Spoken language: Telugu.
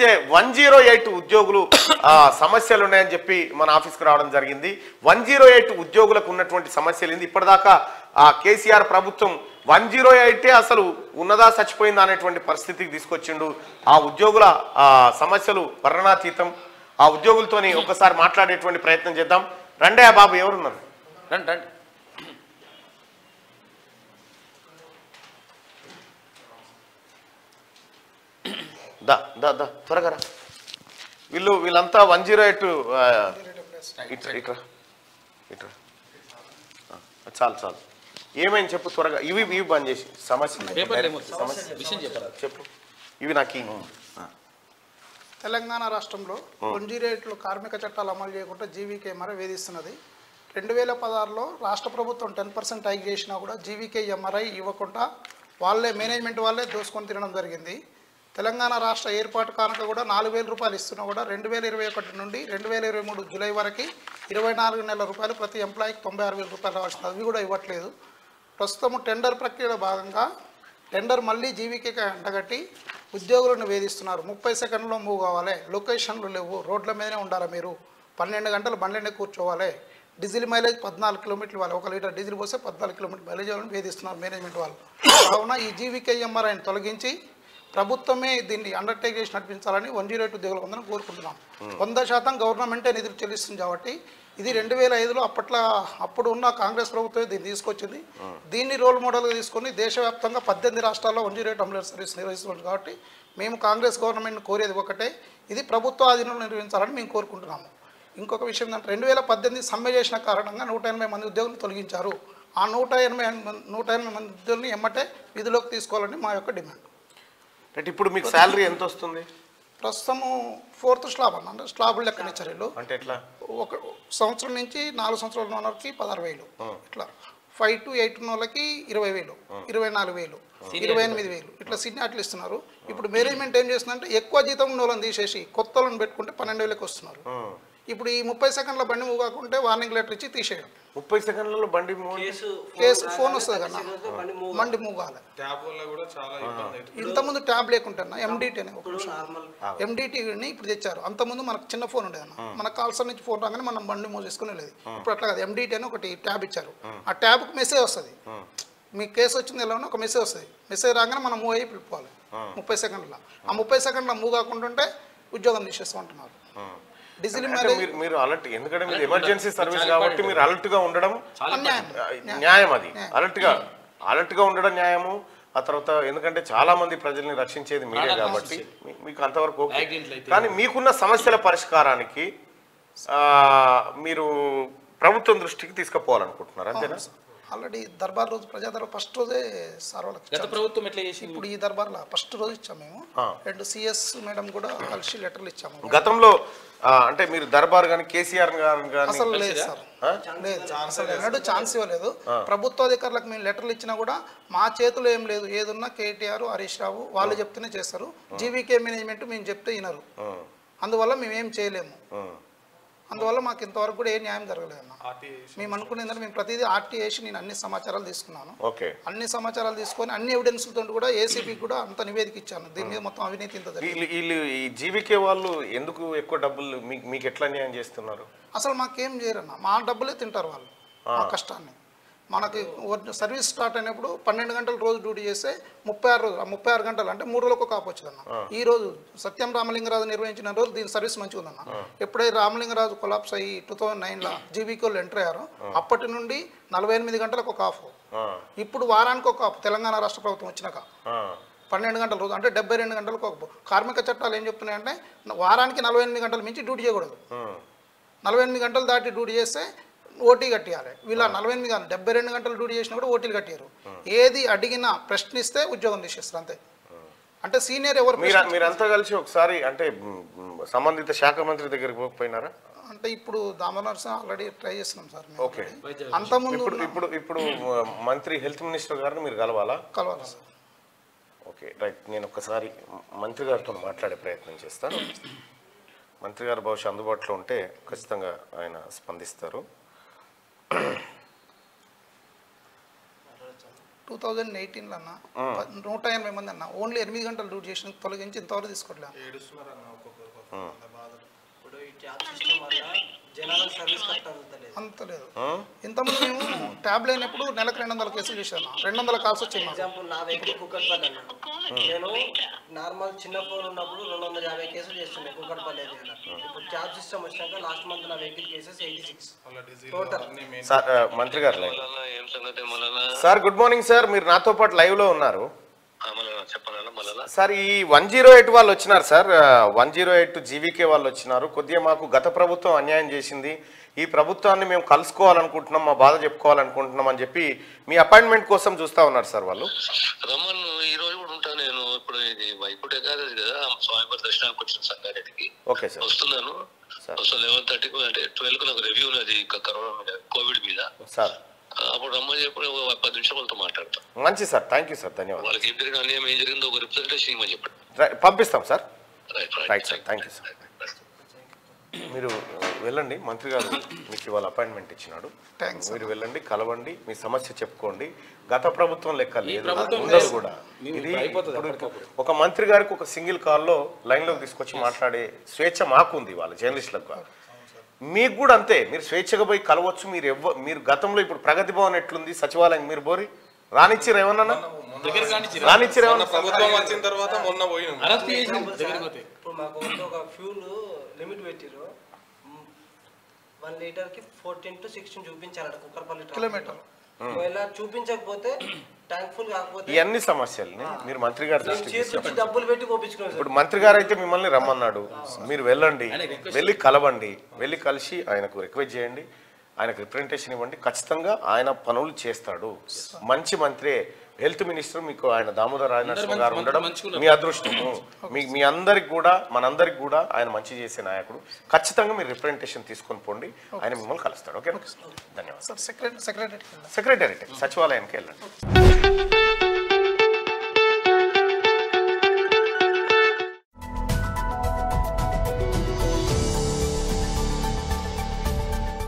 అయితే 108 ఉద్యోగులు సమస్యలు ఉన్నాయని చెప్పి మన ఆఫీస్కి రావడం జరిగింది. 108 ఉద్యోగులకు ఉన్నటువంటి సమస్యలు ఏంది? ఇప్పటిదాకా కేసీఆర్ ప్రభుత్వం 108 అసలు ఉన్నదా చచ్చిపోయిందా అనేటువంటి పరిస్థితికి తీసుకొచ్చిండు. ఆ ఉద్యోగుల సమస్యలు వర్ణనాతీతం. ఆ ఉద్యోగులతోని ఒకసారి మాట్లాడేటువంటి ప్రయత్నం చేద్దాం. రండి బాబు, ఎవరున్నారు? రండి రండి. దా దా దా త్వరగా రా. వీళ్ళంతా 108 ఇట్రా ఇట్రా ఇట్రా. చాలు చాలు. ఏమైంది చెప్పు త్వరగా. ఇవి బంద్ చేసి సమస్యలు చెప్పు. ఇవి నాకు తెలంగాణ రాష్ట్రంలో 108 కార్మిక చట్టాలు అమలు చేయకుండా జీవీకేఎంఆర్ఐ వేధిస్తున్నది. 2016లో రాష్ట్ర ప్రభుత్వం 10% హైక్ చేసినా కూడా జీవీకేఎంఆర్ఐ ఇవ్వకుండా వాళ్ళే మేనేజ్మెంట్ వాళ్ళే దోసుకొని తినడం జరిగింది. తెలంగాణ రాష్ట్ర ఏర్పాటు కానుక కూడా 4,000 రూపాయలు ఇస్తున్నా కూడా 2021 నుండి 2023 జూలై వరకు 24 నెలల రూపాయలు ప్రతి ఎంప్లాయీకి 96,000 రూపాయలు రావాల్సింది. అవి కూడా ఇవ్వట్లేదు. ప్రస్తుతం టెండర్ ప్రక్రియలో భాగంగా టెండర్ మళ్ళీ జీవీకేకి అంటగట్టి ఉద్యోగులను వేధిస్తున్నారు. 30 సెకండ్లో మూవ్ కావాలి, లొకేషన్లు లేవు, రోడ్ల మీదనే ఉండాలి, మీరు 12 గంటలు బండ్లనే కూర్చోవాలి, డీజిల్ మైలేజ్ 14 కిలోమీటర్లు ఇవ్వాలి, 1 లీటర్ డీజిల్ పోస్తే 14 కిలోమీటర్లు మైలేజ్ ఇవ్వాలని వేధిస్తున్నారు మేనేజ్మెంట్ వాళ్ళు. కావున ఈ జీవీకేఎంఆర్ఐని తొలగించి ప్రభుత్వమే దీన్ని అండర్టేక్ చేసి నడిపించాలని 108 ఉద్యోగుల అందరం కోరుకుంటున్నాం. 100% గవర్నమెంటే నిధులు చెల్లిస్తుంది కాబట్టి ఇది 2005లో అప్పుడు ఉన్న కాంగ్రెస్ ప్రభుత్వమే దీన్ని తీసుకొచ్చింది. దీన్ని రోల్ మోడల్గా తీసుకొని దేశవ్యాప్తంగా 18 రాష్ట్రాల్లో 108 అంబులెన్స్ సర్వీస్ నిర్వహిస్తుంది. కాబట్టి మేము కాంగ్రెస్ గవర్నమెంట్ని కోరేది ఒకటే, ఇది ప్రభుత్వ ఆధీనంలో నిర్వహించాలని మేము కోరుకుంటున్నాము. ఇంకొక విషయం ఏంటంటే 2018 సమ్మె చేసిన కారణంగా 180 మంది ఉద్యోగులను తొలగించారు. ఆ 180 మంది ఉద్యోగులను ఎమ్మటే విధులోకి తీసుకోవాలని మా యొక్క డిమాండ్. ఇప్పుడు మీకు శాలరీ ఎంత వస్తుంది? ప్రస్తుతము 4th స్లాబ్ అంటే స్లాబులు లెక్కన ఇచ్చారు. అంటే ఎట్లా? ఒక సంవత్సరం నుంచి 4 సంవత్సరాల ఉన్న వాళ్ళకి 16,000, ఇట్లా 5 to 8 ఉన్న వాళ్ళకి 20,000, 24,000, 28,000 ఇట్లా సీనియార్లు ఇస్తున్నారు. ఇప్పుడు మేనేజ్మెంట్ ఏం చేస్తుందంటే ఎక్కువ జీతం ఉన్న వాళ్ళని తీసేసి కొత్త వాళ్ళని పెట్టుకుంటే 12,000కి వస్తున్నారు. ఇప్పుడు ఈ 30 సెకండ్ల బండి మూవ్ కాకుంటే వార్నింగ్ లెటర్ ఇచ్చి తీసేయడం. 30 సెకండ్లలో బండి కేసు ఫోన్ వస్తుంది కదా, బండి మూవ్ కావాలి. ఇంతకుముందు ట్యాబ్ లేకుంటున్నా ఎండిటీ అనే ఎండిటీని ఇప్పుడు తెచ్చారు. అంతకుముందు మనకు చిన్న ఫోన్ ఉండేదన్న, మన కాల్సర్ నుంచి ఫోన్ రాగానే మనం బండి మూవ్ చేసుకుని వెళ్ళేది. ఇప్పుడు అట్లా కదా, ఎండిటీ అని ఒకటి ట్యాబ్ ఇచ్చారు. ఆ ట్యాబ్కి మెసేజ్ వస్తుంది, మీ కేసు వచ్చింది ఎలా ఉన్నా ఒక మెసేజ్ వస్తుంది. మెసేజ్ రాగానే మనం మూవ్ అయ్యి పిలుపుకోవాలి 30 సెకండ్ల. ఆ 30 సెకండ్ల మూవ్ కాకుండా ఉద్యోగం తీసేస్తామంటున్నారు. మీరు అలర్ట్, ఎందుకంటే మీరు ఎమర్జెన్సీ సర్వీస్ కాబట్టి మీరు అలర్ట్ గా ఉండడం న్యాయం. అది అలర్ట్ గా ఉండడం న్యాయము. ఆ తర్వాత ఎందుకంటే చాలా మంది ప్రజల్ని రక్షించేది మీరే కాబట్టి మీకు అంతవరకు ఓకే. కానీ మీకున్న సమస్యల పరిష్కారానికి మీరు ప్రభుత్వం దృష్టికి తీసుకుపోవాలనుకుంటున్నారు, అంతేనా? ఆల్రెడీ దర్బార్ రోజు ప్రజా దర్బార్ ఫస్ట్ రోజే సార్ వాళ్ళకి ప్రభుత్వం ఎట్లా చేసి ఇప్పుడు ఈ దర్బార్లో ఫస్ట్ రోజు ఇచ్చాము మేము. 2 CS మేడం కూడా కలిసి లెటర్లు ఇచ్చాము. గతంలో అంటే మీరు దర్బార్ కానీ కేసీఆర్ గారు అసలు లేదు సార్, లేదు అసలు ఎన్నడూ ఛాన్స్ ఇవ్వలేదు. ప్రభుత్వ అధికారులకు మేము లెటర్లు ఇచ్చినా కూడా మా చేతిలో ఏం లేదు, ఏదున్నా కేటీఆర్, హరీష్ రావు వాళ్ళు చెప్తేనే చేస్తారు. జీవీకే మేనేజ్మెంట్ మేము చెప్తే వినరు, అందువల్ల మేమేం చేయలేము. అందువల్ల మాకు ఇంతవరకు కూడా ఏ న్యాయం జరగలేదు అన్న. మేము అనుకునేందుకు మేము ప్రతిదీ ఆర్టీ వేసి నేను అన్ని సమాచారాలు తీసుకున్నాను. అన్ని సమాచారాలు తీసుకొని అన్ని ఎవిడెన్స్లతో కూడా ఏసీపీకి కూడా అంత నివేదిక ఇచ్చాను. దీని మీద మొత్తం అవినీతి ఇంత వీళ్ళు ఈ జీవీకే వాళ్ళు ఎందుకు ఎక్కువ డబ్బులు మీకు ఎట్లా న్యాయం చేస్తున్నారు? అసలు మాకేం చేయరన్న, మా డబ్బులే తింటారు వాళ్ళు, మా కష్టాన్ని. మనకి సర్వీస్ స్టార్ట్ అయినప్పుడు 12 గంటలు రోజు డ్యూటీ చేస్తే 36 గంటలు అంటే 3 రోజులకు కాపు వచ్చిందన్న. ఈ రోజు సత్యం రామలింగరాజు నిర్వహించిన రోజు దీని సర్వీస్ మంచిగా ఉందన్న. ఎప్పుడైతే రామలింగరాజు కొలాప్స్ అయ్యి 2009లో జీవీకోళ్ళు ఎంటర్ అయ్యారో అప్పటి నుండి 48 గంటలకు ఒక ఆఫ్, ఇప్పుడు వారానికి ఒక ఆఫ్. తెలంగాణ రాష్ట్ర ప్రభుత్వం వచ్చినాక 12 గంటల రోజు అంటే 72 గంటలకు ఒక. కార్మిక చట్టాలు ఏం చెప్తున్నాయంటే వారానికి 48 గంటలు మించి డ్యూటీ చేయకూడదు. 48 గంటలు దాటి డ్యూటీ చేస్తే ఓటీ కట్టియాలి. వీళ్ళ 48 కాదు 72 గంటలు డ్యూటీ చేసినా కూడా ఓటీలు కట్టారు. ఏది అడిగినా ప్రశ్నిస్తే ఉద్యోగం తీసేస్తారు అంతే. అంటే సీనియర్ ఎవరు మీరంతా కలిసి ఒకసారి అంటే సంబంధిత శాఖ మంత్రి దగ్గరికి పోకపోయినారా? అంటే ఇప్పుడు దామోదర్ ఆల్రెడీ ట్రై చేస్తున్నాం సార్. ఓకే, అంతకుముందు ఇప్పుడు మంత్రి హెల్త్ మినిస్టర్ గారిని మీరు కలవాలా? కలవాలి సార్. ఓకే రైట్, నేను ఒకసారి మంత్రి గారితో మాట్లాడే ప్రయత్నం చేస్తాను. మంత్రి గారు బహుశా అందుబాటులో ఉంటే ఖచ్చితంగా ఆయన స్పందిస్తారు. 2018లో అన్న 180 మంది అన్న ఓన్లీ 8 గంటలు డ్యూటీ చేసిన తొలగించి ఇంతవరకు తీసుకోవట్లేదు. ఇప్పుడు ఈ ట్యాబ్ సిస్టమ్ వల్ల జనాలకు సర్వీస్ కరెక్ట్ అవుతలేదు. అంత లేదు. ఇంతకుముందు మేము ట్యాబ్ లేనప్పుడు నెలకు 200 కేసులు చేసాను, 200 కాల్స్ వచ్చాయి. ఎగ్జాంపుల్ నా వెహికల్ కుక్కట్పల్లి అన్న, నేను నార్మల్ చిన్న ఫోన్ ఉన్నప్పుడు 250 కేసులు చేస్తుండే కుక్కట్పల్లి ఏరియాలో. ఇప్పుడు ట్యాబ్ సిస్టమ్ వచ్చినాక లాస్ట్ మంత్ నా వెహికల్ కేసెస్ 86 టోటల్. సార్ మంత్రి గారు సార్ గుడ్ మార్నింగ్ సార్, మీరు నాతో పాటు లైవ్ లో ఉన్నారు సార్. ఈ 108 వాళ్ళు వచ్చినారు సార్, 108 జీవీకే వాళ్ళు వచ్చినారు. కొద్దిగా మాకు గత ప్రభుత్వం అన్యాయం చేసింది, ఈ ప్రభుత్వాన్ని మేము కలుసుకోవాలనుకుంటున్నాం, మా బాధ చెప్పుకోవాలనుకుంటున్నాం అని చెప్పి మీ అపాయింట్మెంట్ కోసం చూస్తా ఉన్నారు సార్ వాళ్ళు. రమ్మన్ ఈ రోజు కూడా ఉంటాను నేను. ఇప్పుడు ఇది వైకుంఠ ఏకాదశి కదా, స్వామివారి దర్శనానికి వచ్చిన సంగారెడ్డికి. ఓకే సార్ వస్తున్నాను. 11:30 అంటే 12కు నాకు రివ్యూ ఉన్నది కరోనా మీద, కోవిడ్ మీద సార్. అప్పుడు రమ్మని చెప్పి 10 నిమిషాలు వాళ్ళతో మాట్లాడతాం. మంచి సార్, థ్యాంక్ యూ సార్, ధన్యవాదాలు. వాళ్ళకి ఏం జరిగిన అన్యాయం ఏం జరిగిందో ఒక రిప్రజెంటేషన్ ఇవ్వమని చెప్పండి. పంపిస్తాం sir. Right right sir, thank you sir. మీరు వెళ్ళండి, మంత్రి గారు మీకు ఇవాళ అపాయింట్మెంట్ ఇచ్చినాడు. మీరు వెళ్ళండి, కలవండి, మీ సమస్య చెప్పుకోండి. గత ప్రభుత్వం లెక్క లేదు, ఉండదు కూడా. ఇది ఒక మంత్రి గారికి ఒక సింగిల్ కాల్లో లైన్లోకి తీసుకొచ్చి మాట్లాడే స్వేచ్ఛ మాకుంది, వాళ్ళ జర్నలిస్టులకు. మీకు కూడా అంతే, మీరు స్వేచ్ఛగా పోయి కలవచ్చు. మీరు గతంలో ఇప్పుడు ప్రగతి భవన్ ఎట్లుంది, సచివాలయం మీరు పోరి రానిచ్చిరు ఏమన్నా? రానిచ్చిరు ఏమన్నా? ప్రభుత్వం వచ్చిన తర్వాత మొన్న పోయినాం. ఇప్పుడు మాకు ఒక ఫ్యూల్ లిమిట్ పెట్టిరు, 1 లీటర్కి 14 to 16 చూపించాలట కుక్కర్పల్లి కిలోమీటర్లు. ఒకవేళ చూపించకపోతే ట్యాంక్ ఫుల్ కాకపోతే ఇవన్నీ సమస్యల్ని మీరు మంత్రి గారి దృష్టికి చేసి డబ్బులు పెట్టి కోపించుకున్నాం. ఇప్పుడు మంత్రి గారు అయితే మిమ్మల్ని రమ్మన్నాడు, మీరు వెళ్ళండి, వెళ్ళి కలవండి, వెళ్ళి కలిసి ఆయనకు రిక్వెస్ట్ చేయండి, ఆయనకు రిప్రజెంటేషన్ ఇవ్వండి. ఖచ్చితంగా ఆయన పనులు చేస్తాడు. మంచి మంత్రే, హెల్త్ మినిస్టర్ మీకు ఆయన దామోదర్ రాజనరసింహ గారు ఉండడం మీ అదృష్టము. మీ అందరికి కూడా, మనందరికి కూడా ఆయన మంచి చేసే నాయకుడు. ఖచ్చితంగా మీరు రిప్రజెంటేషన్ తీసుకొని పోండి, ఆయన మిమ్మల్ని కలుస్తాడు. ఓకే, ధన్యవాదాలు. సెక్రటరీ సెక్రటరీ సచివాలయానికి వెళ్ళండి.